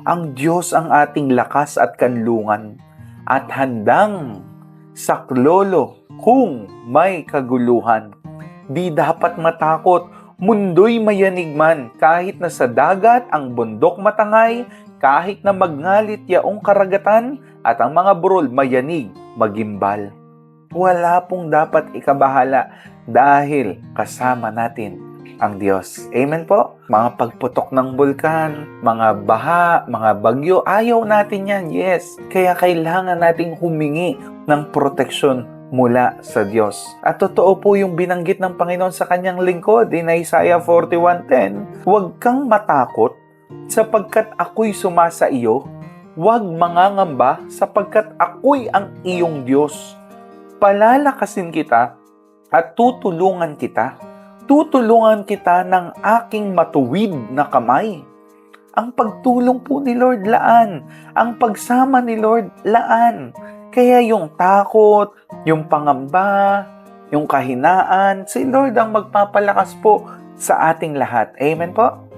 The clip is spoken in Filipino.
Ang Diyos ang ating lakas at kanlungan at handang saklolo kung may kaguluhan. Di dapat matakot, mundo'y mayanig man, kahit na sa dagat ang bundok matangay, kahit na magngalit yaong karagatan, at ang mga burol mayanig, magimbal. Wala pong dapat ikabahala dahil kasama natin ang Diyos. Amen po? Mga pagputok ng bulkan, mga baha, mga bagyo, ayaw natin yan, yes. Kaya kailangan nating humingi ng proteksyon mula sa Diyos. At totoo po yung binanggit ng Panginoon sa kanyang lingkod in Isaiah 41:10, huwag kang matakot sapagkat ako'y sumasa iyo, huwag mangangamba sapagkat ako'y ang iyong Diyos. Palalakasin kita at tutulungan kita. Tutulungan kita ng aking matuwid na kamay. Ang pagtulong po ni Lord laan. Ang pagsama ni Lord laan. Kaya yung takot, yung pangamba, yung kahinaan, si Lord ang magpapalakas po sa ating lahat. Amen po?